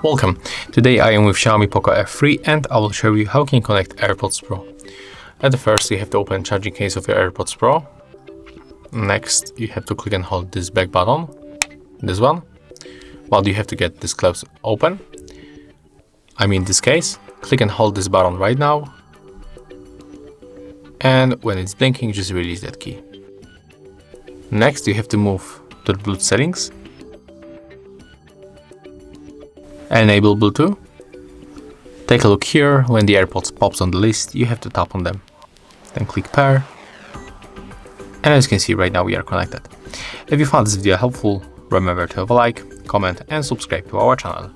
Welcome! Today I am with XIAOMI Poco F3 and I will show you how you can connect AirPods Pro. At the first, you have to open charging case of your AirPods Pro. Next, you have to click and hold this back button, this one. Well, you have to get this close open. I mean this case. Click and hold this button right now. And when it's blinking, just release that key. Next, you have to move to the Bluetooth settings. Enable Bluetooth. Take a look here. When the AirPods pops on the list, you have to tap on them. Then click pair. And as you can see right now, we are connected. If you found this video helpful, remember to have a like, comment and subscribe to our channel.